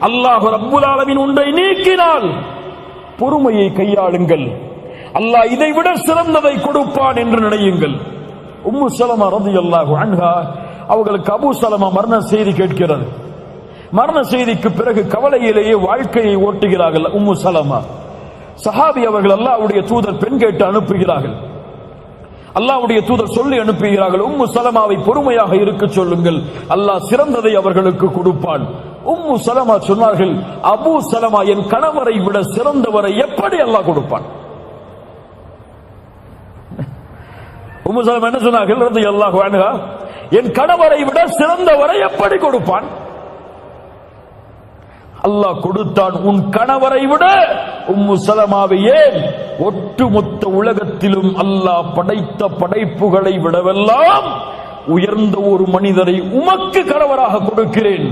அல்லாஹ் ரப்புல் ஆலமீன் ஒன்றை நீக்கினால் பொறுமையை கையாளுங்கள். அல்லாஹ் இதை விட சிறந்ததை கொடுப்பான் என்று நினையுங்கள். உம்மு சலமா ரலியல்லாஹு அன்ஹா அவர்களுக்கு அபூ சலமா மரண செய்தி கேட்கிறது. மரண செய்திக்கு பிறகு கவலையிலேயே வாழ்க்கையை ஓட்டுகிறார்கள். உம்மு சலமா சஹாபி அவர்கள் அல்லாஹ்வுடைய தூதர் பெண் கேட்டு அனுப்புகிறார்கள். அல்லாஹ்வுடைய தூதர் சொல்லி அனுப்புகிறார்கள், உம்மு சலமாவை பொறுமையாக இருக்க சொல்லுங்கள், அல்லாஹ் சிறந்ததை அவர்களுக்கு கொடுப்பான். உம்மு சலமா சொன்னார்கள், அபூ சலமா என் கணவரை விட சிறந்தவரை எப்படி அல்லாஹ் கொடுப்பான்? உம்மு சலமா என்ன சொன்னார்கள் ரலியல்லாஹு அன்ஹா, என் கணவரை விட சிறந்தவரை எப்படி கொடுப்பான்? அல்லாஹ் கொடுத்தான். உன் கணவரை விட உம்மு சலமாவை ஏன் ஒட்டுமொத்த உலகத்திலும் அல்லாஹ் படைத்த படைப்புகளை விடவெல்லாம் உயர்ந்த ஒரு மனிதரை உமக்கு கணவராக கொடுக்கிறேன்,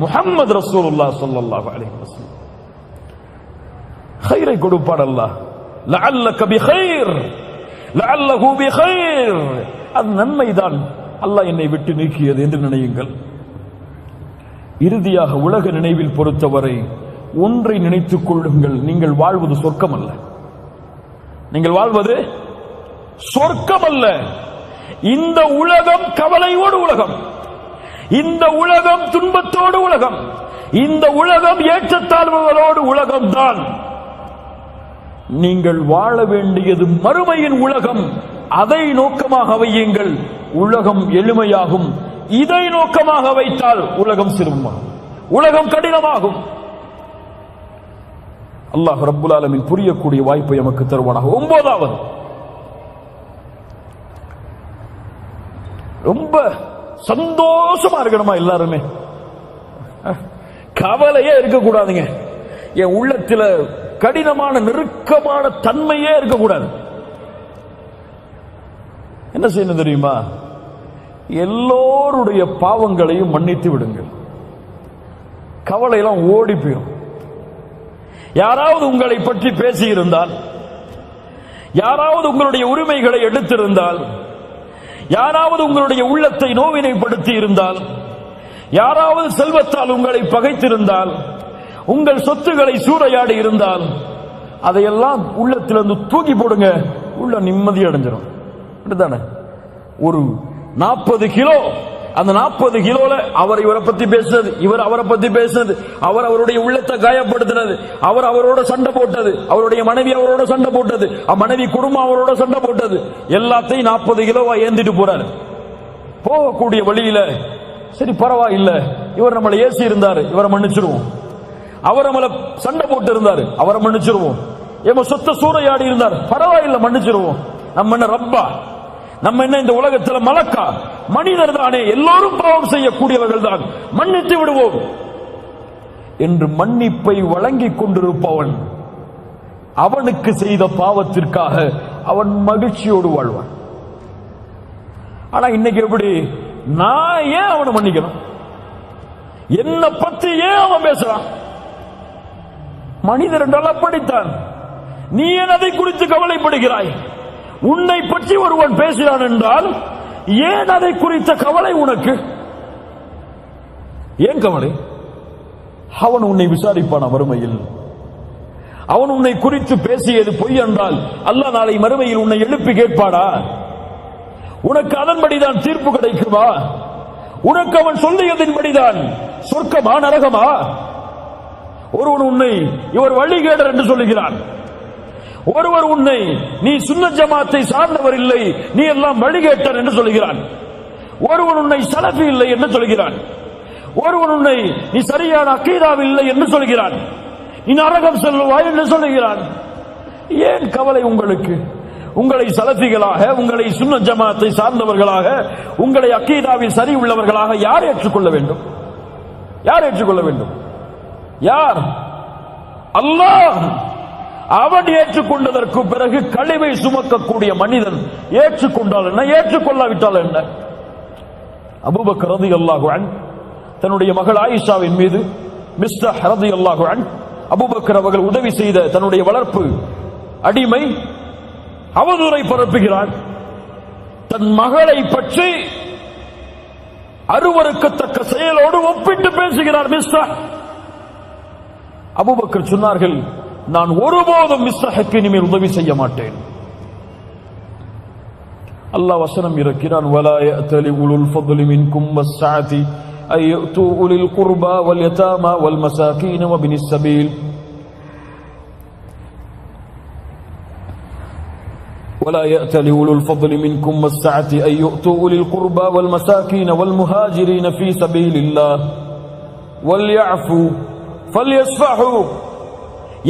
முஹம்மது ரசூலுல்லாஹ் ஸல்லல்லாஹு அலைஹி வஸல்லம். கைரை கொடுப்பான் அல்லாஹ். லஅல்லக பிகைர், லஅல்லஹு பிகைர். அது நன்மைதான் அல்லாஹ் என்னை விட்டு நீக்கியது என்று நினையுங்கள். இறுதியாக உலக நினைவில் பொறுத்தவரை ஒன்றை நினைத்துக் கொள்ளுங்கள், நீங்கள் வாழ்வது சொர்க்கம் அல்ல. நீங்கள் வாழ்வது சொர்க்கம் அல்ல. இந்த உலகம் கவலையோடு உலகம், இந்த உலகம் துன்பத்தோடு உலகம், இந்த உலகம் ஏற்றத்தாழ்வுகளோடு உலகம் தான். நீங்கள் வாழ வேண்டியது மறுமையின் உலகம். அதை நோக்கமாக வையுங்கள், உலகம் எளிமையாகும். இதை நோக்கமாக வைத்தால் உலகம் சிரமமாகும், உலகம் கடினமாகும். அல்லாஹ் ரப்புல் ஆலமீன் புரியக்கூடிய வாய்ப்பை நமக்கு தருவானாக. 9வது, ரொம்ப சந்தோஷமா இருக்கணுமா எல்லாருமே? கவலையே இருக்கக்கூடாதுங்க. என் உள்ளத்துல கடினமான நெருக்கமான தன்மையே இருக்கக்கூடாது. என்ன செய்யணும் தெரியுமா? எல்லோருடைய பாவங்களையும் மன்னித்து விடுங்கள். கவலையெல்லாம் ஓடி போயிடும். யாராவது உங்களை பற்றி பேசியிருந்தால், யாராவது உங்களுடைய உரிமைகளை எடுத்திருந்தால், யாராவது உங்களுடைய உள்ளத்தை நோவினைப்படுத்தி இருந்தால், யாராவது செல்வத்தால் உங்களை பகைத்திருந்தால், உங்கள் சொத்துக்களை சூறையாடி இருந்தால், அதையெல்லாம் உள்ளத்திலிருந்து தூக்கி போடுங்க. உள்ள நிம்மதி அடைஞ்சிடும். அப்படித்தானே? ஒரு 40 கிலோ, அந்த 40 கிலோல அவர் இவரை பத்தி பேசுறது, இவர் அவரை பத்தி பேசுறது, அவர் அவருடைய உள்ளத்தை காயப்படுத்தினது, அவர் அவரோட சண்டை போட்டது, அவருடைய மனைவி அவரோட சண்டை போட்டது, மனைவி குடும்பம் அவரோட சண்டை போட்டது, எல்லாத்தையும் 40 கிலோவா ஏந்திட்டு போறாரு. போகக்கூடிய வழியில சரி பரவாயில்லை, இவர் நம்மளை ஏசி இருந்தாரு, இவரை மன்னிச்சிருவோம். அவர் நம்மள சண்டை போட்டு இருந்தாரு, அவரை மன்னிச்சிருவோம். எம்ம சொத்த சூறையாடி இருந்தார், பரவாயில்லை மன்னிச்சிருவோம். நம்ம என்ன ரப்பா? நம்ம என்ன இந்த உலகத்தில் மலக்கா? மனிதர் தானே, எல்லோரும் பாவம் செய்யக்கூடியவர்கள் தான், மன்னித்து விடுவோம் என்று மன்னிப்பை வழங்கிக் கொண்டிருப்பவன் அவனுக்கு செய்த பாவத்திற்காக அவன் மகிழ்ச்சியோடு வாழ்வான். ஆனா இன்னைக்கு எப்படி? நான் ஏன் அவனை மன்னிக்கணும்? என்ன பத்தி ஏன் அவன் பேசுறான்? மனிதர் என்றால் அப்படித்தான். நீ ஏன் அதை குறித்து கவலைப்படுகிறாய்? உன்னை பற்றி ஒருவன் பேசுகிறான் என்றால் ஏன் அதை குறித்த கவலை உனக்கு? ஏன் கவலை? அவன் உன்னை விசாரிப்பான மறுமையில். அவன் உன்னை குறித்து பேசியது பொய் என்றால் அல்லாஹ் நாளை மறுமையில் உன்னை எழுப்பி கேட்பாடா? உனக்கு அதன்படிதான் தீர்ப்பு கிடைக்குமா? உனக்கு அவன் சொல்லியதின்படிதான் சொர்க்கமா நரகமா? ஒருவன் உன்னை இவர் வழிகேடர் என்று சொல்லுகிறான், ஒருவர் உன்னை நீ சுன்னத் ஜமாத்தை சார்ந்தவர் இல்லை, நீ எல்லாம் வழிகேட்டர் என்று சொல்கிறான். ஒருவன் உன்னை சலஃபி இல்லை என்று சொல்கிறான். ஒருவன் உன்னை நீ சரியான அக்கீதாவில் இல்லை என்று சொல்கிறான். நீ நரகம் செல்வாய் என்று சொல்கிறான். ஏன் கவலை உங்களுக்கு? உங்களை சலஃபிகளாக, உங்களை சுன்னத் ஜமாத்தை சார்ந்தவர்களாக, உங்களை அக்கீதாவில் சரி உள்ளவர்களாக யார் ஏற்றுக்கொள்ள வேண்டும்? யார் ஏற்றுக்கொள்ள வேண்டும்? யார்? அல்லாஹ். அவன் ஏற்றுக்கொண்டதற்கு பிறகு கழிவை சுமக்கக்கூடிய மனிதன் ஏற்றுக்கொண்டால் என்ன, ஏற்றுக்கொள்ளாவிட்டால் என்ன? அபூபக்கர் ரலியல்லாஹு அன்ஹு தன்னுடைய மகள் ஆயிஷாவின் மீது மிஸ்தஹ் ரலியல்லாஹு அன்ஹு அபூபக்கர் அவர்கள் உதவி செய்த தன்னுடைய வளர்ப்பு அடிமை அவதூறை பரப்புகிறான். தன் மகளை பற்றி அருவருக்கத்தக்க செயலோடு ஒப்பிட்டு பேசுகிறார் மிஸ்தஹ். அபூபக்கர் சொன்னார்கள், நான் ஒருபோதும் மிஸ்ரஹுக்கு இனிமேல் உதவி செய்ய மாட்டேன். அல்லாஹ் வசனம் இறக்கிறான், வலா யஅதலி உலுல் ஃபضل மின்கும் வஸ்ஸஅதி அய்து உலில் குர்பா வல் யதாமா வல் மசாகீன் வபினிஸ் ஸபீல் ولا يأتل أولو الفضل منكم والسعة أن يؤتوا أولي القربى والمساكين والمهاجرين في سبيل الله وليعفوا فليصفحوا.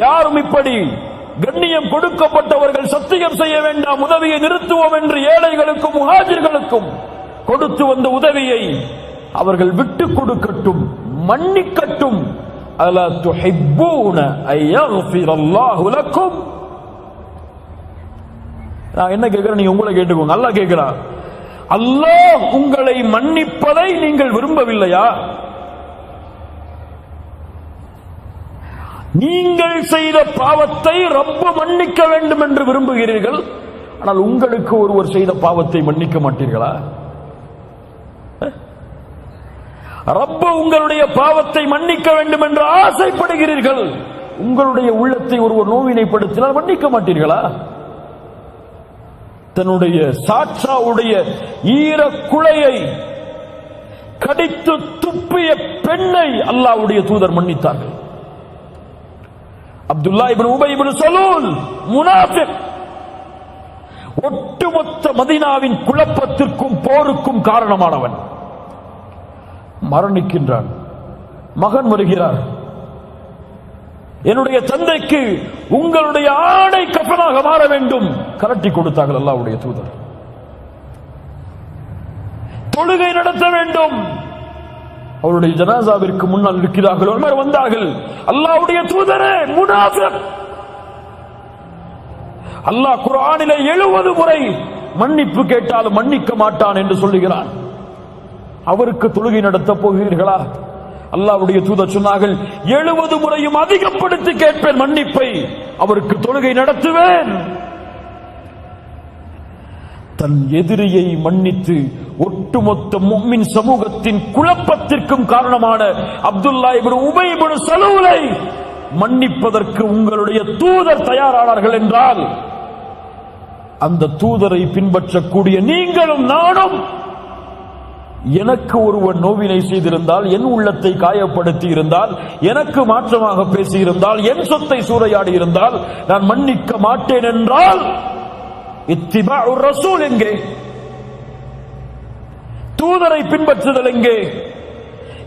யாரும் இப்படி கண்ணியம் கொடுக்கப்பட்டவர்கள் சத்தியம் செய்ய வேண்டாம், உதவியை நிறுத்துவோம் என்று ஏழைகளுக்கும் முஹாஜிர்களுக்கும் கொடுத்து வந்த உதவியை அவர்கள் விட்டு கொடுக்கட்டும், மன்னிக்கட்டும். அலா துஹிப்பூன அய்யக்ஃபிரல்லாஹு லக்கும். நான் என்ன கேட்கிறேன், நீங்க உங்களை கேட்டுக்கோங்க. அல்லாஹ் கேட்கிறான், அல்லாஹ் உங்களை மன்னிப்பதை நீங்கள் விரும்பவில்லையா? நீங்கள் செய்த பாவத்தை ரப்பு மன்னிக்க வேண்டும் என்று விரும்புகிறீர்கள், ஆனால் உங்களுக்கு ஒருவர் செய்த பாவத்தை மன்னிக்க மாட்டீர்களா? ரப்பு உங்களுடைய பாவத்தை மன்னிக்க வேண்டும் என்று ஆசைப்படுகிறீர்கள், உங்களுடைய உள்ளத்தை ஒருவர் நோவினைப்படுத்தினால் மன்னிக்க மாட்டீர்களா? தன்னுடைய சாட்சாவுடைய ஈர குலையை கடித்து துப்பிய பெண்ணை அல்லாஹ்வுடைய தூதர் மன்னித்தார்கள். அப்துல்லா இப்னு உபை இப்னு சலூல் முனாஃபிக், ஒட்டுமொத்த மதீனாவின் குழப்பத்திற்கும் போருக்கும் காரணமானவன், மரணிக்கின்றான். மகன் வருகிறார், என்னுடைய தந்தைக்கு உங்களுடைய ஆடை கஃபனாக மாற வேண்டும். கரட்டி கொடுத்தார்கள் அல்லாஹ்வுடைய தூதர். தொழுகை நடத்த வேண்டும், அவருடைய ஜனாசாவிற்கு முன்னால் இருக்கிறார்கள். உமர் வந்தார்கள், அல்லாஹ்வுடைய தூதரே முனாஃபிக். அல்லாஹ் குர்ஆனிலே 70 முறை மன்னிப்பு கேட்டாலும் மன்னிக்க மாட்டான் என்று சொல்லுகிறான். அவருக்கு தொழுகை நடத்த போகிறீர்களா? அல்லாஹ்வுடைய தூதர் சொன்னார்கள், 70 முறையும் அதிகப்படுத்தி கேட்பேன் மன்னிப்பை, அவருக்கு தொழுகை நடத்துவேன். தன் எதிரியை மன்னித்து ஒட்டுமொத்த முஃமின் சமூகத்தின் குழப்பத்திற்கும் காரணமான அப்துல்லா இப்னு உபை இப்னு சலூலை மன்னிப்பதற்கு உங்களுடைய தூதர் தயாரானார்கள் என்றால், அந்த தூதரை பின்பற்றக்கூடிய நீங்களும் நானும், எனக்கு ஒருவன் நோவினை செய்திருந்தால், என் உள்ளத்தை காயப்படுத்தி இருந்தால், எனக்கு மாற்றமாக பேசியிருந்தால், என் சொத்தை சூறையாடி இருந்தால் நான் மன்னிக்க மாட்டேன் என்றால் இத்திபாஉர் ரசூல் எங்கே? தூதரை பின்பற்றுதல் எங்கே?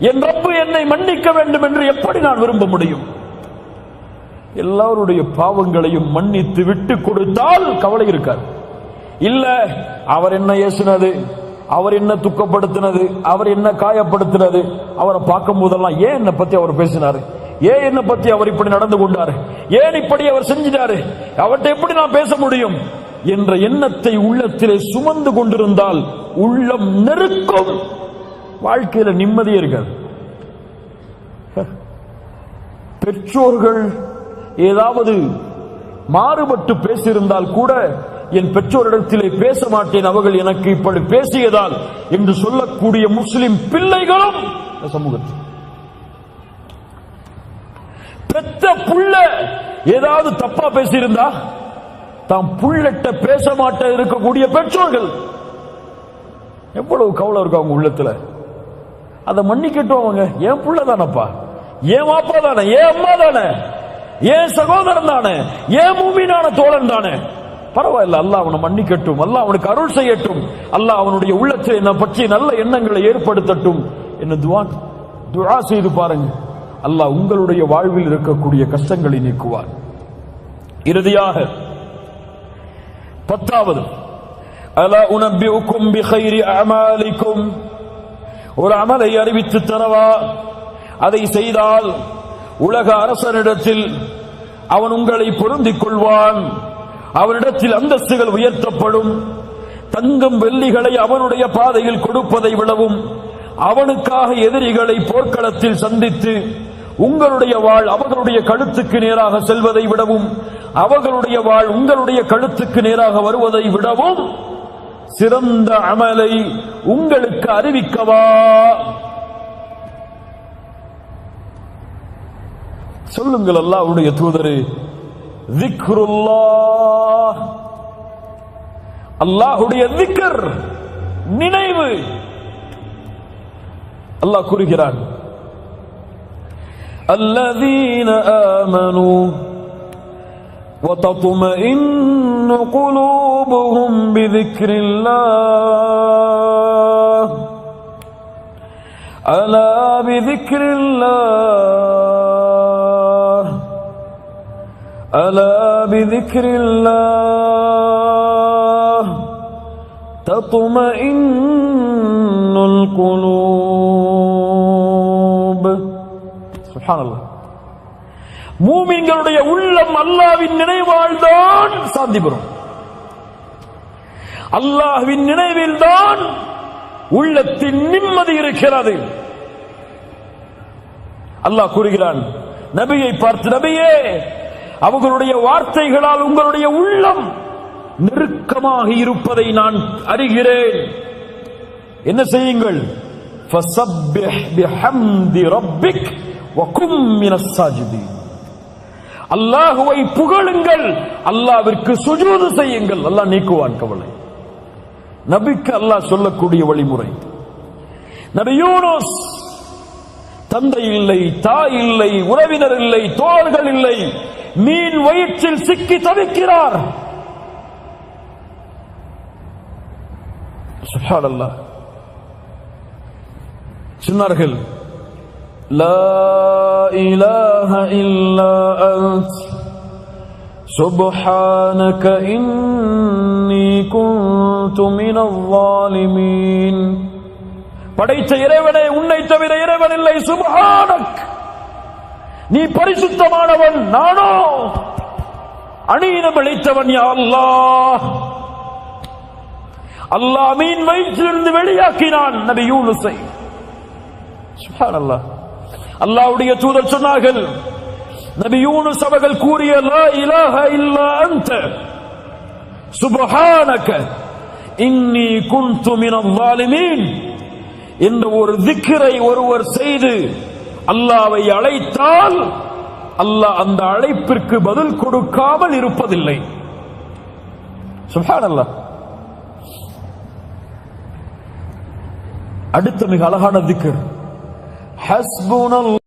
என் ரப்பு என்னை மன்னிக்க வேண்டும் என்று எப்படி நான் விரும்ப முடியும்? எல்லாருடைய பாவங்களையும் மன்னித்து விட்டு கொடுத்தால் கவலை இருக்காது. இல்ல, அவர் என்ன ஏசினது, அவர் என்ன துக்கப்படுத்தினது, அவர் என்ன காயப்படுத்தினது, அவரை பார்க்கும் போதெல்லாம் ஏன் என்னை பத்தி அவர் பேசினாரு, ஏன் என்னை பத்தி அவர் இப்படி நடந்து கொண்டாரு, ஏன் இப்படி அவர் செஞ்சிட்டாரு, அவர்கிட்ட எப்படி நான் பேச முடியும் என்ற எண்ணத்தை உள்ளத்திலே சுமந்து கொண்டிருந்தால் உள்ளம் நெருக்கும், வாழ்க்கையில நிம்மதியே இருக்காது. பெற்றோர்கள் ஏதாவது மாறுபட்டு பேசியிருந்தால் கூட, என் பெற்றோரிடத்திலே பேச மாட்டேன், அவர்கள் எனக்கு இப்படி பேசியதால் என்று சொல்லக்கூடிய முஸ்லிம் பிள்ளைகளும் சமூகத்தில். பெத்த புள்ள ஏதாவது தப்பா பேசியிருந்தா தாம் புள்ளட்ட பேச மாட்ட இருக்கக்கூடிய பெற்றோர்கள் எவ்வளவு கவலை இருக்கும் அவங்க உள்ளத்துல. அதை மன்னிக்கட்டும், அவங்க என் புள்ள தானப்பா, என் வாப்பா தானே, என் அம்மா தானே, என் சகோதரன் தானே, என் மூமினான தோழன் தானே, பரவாயில்ல, அல்லாஹ் அவனை மன்னிக்கட்டும், அல்லாஹ் அவனுக்கு அருள் செய்யட்டும், அல்லாஹ் அவனுடைய உள்ளத்தில் என்னை பற்றி நல்ல எண்ணங்களை ஏற்படுத்தட்டும் என்ன துஆ செய்து பாருங்க. அல்லாஹ் உங்களுடைய வாழ்வில் இருக்கக்கூடிய கஷ்டங்களை நீக்குவார். இறுதியாக 10வது, அலா உனப்பிஉக்கும் பிகைரி அமாலிக்கும், ஒரு அமலை அறிவித்து தரவா, அதை செய்தால் உலக அரசனிடத்தில் அவன் உங்களை பொருந்திக் கொள்வான், அவனிடத்தில் அந்தஸ்துகள் உயர்த்தப்படும், தங்கம் வெள்ளிகளை அவனுடைய பாதையில் கொடுப்பதை விடவும், அவனுக்காக எதிரிகளை போர்க்களத்தில் சந்தித்து உங்களுடைய வாழ் அவர்களுடைய கழுத்துக்கு நேராக செல்வதை விடவும், அவர்களுடைய வாழ் உங்களுடைய கழுத்துக்கு நேராக வருவதை விடவும் சிறந்த அமலை உங்களுக்கு அறிவிக்கவா? சொல்லுங்கள் அல்லாஹ்வுடைய தூதரே, திக்ருல்லாஹ், அல்லாஹ்வுடைய திக்ர், நினைவு. அல்லாஹ் கூறுகிறான், الذين آمنوا وتطمئن قلوبهم بذكر الله ألا بذكر الله ألا بذكر الله تطمئن القلوب. சுப்ஹானல்லாஹ். மூமின்களுடைய உள்ளம் அல்லாஹ்வின் நினைவால் தான் சாந்தி பெறும். அல்லாஹ்வின் நினைவில் தான் உள்ளத்தின் நிம்மதி இருக்கிறது. அல்லாஹ் கூறுகிறான் நபியை பார்த்து, நபியே, அவர்களுடைய வார்த்தைகளால் உங்களுடைய உள்ளம் நெருக்கமாக இருப்பதை நான் அறிகிறேன். என்ன செய்யுங்கள்? ஃபஸப்பிஹ் பிஹம்தி ரப்பிக் வகும் மினஸ் சாஜிதீன். அல்லாஹ்வை புகழுங்கள், அல்லாஹ்விற்கு சுஜூது செய்யுங்கள். அல்லாஹ் நீக்குவான் கவலை. நபிக்கு அல்லாஹ் சொல்லக்கூடிய வழிமுறை. நபி யூனுஸ், தந்தை இல்லை, தாய் இல்லை, உறவினர் இல்லை, தோழர்கள் இல்லை, மீன் வயிற்றில் சிக்கி தவிக்கிறார். சுப்ஹானல்லாஹ். சொன்னார்கள், லா இலாஹ இல்லா அன்த் சுப்ஹானக இன்னி குன்து மினல் ஸாலிமீன். படைத்த இறைவனே, உன்னை தவிர இறைவன் இல்லை. சுப்ஹானக், நீ பரிசுத்தமானவன், நானோ அநீதம் இழைத்தவன். யா அல்லாஹ். அல்லாஹ் மீன் வயிற்றிலிருந்து வெளியாக்கினான் நபி யூனுஸை. சுப்ஹானல்லாஹ். அல்லாஹ்வுடைய தூதர் சொன்னார்கள், நபி யூனுஸ் அவர்கள் கூறிய லா இலாஹ இல்லா அன்த சுப்ஹானக இன்னி குன்து மினல் ஸாலிமீன் என்ற ஒரு திக்ரை ஒருவர் செய்து அல்லாஹ்வை அழைத்தால் அல்லாஹ் அந்த அழைப்பிற்கு பதில் கொடுக்காமல் இருப்பதில்லை. சுப்ஹானல்லாஹ். அடுத்த மிக அழகான திக்ர், ஹஸ்புனல்லாஹ்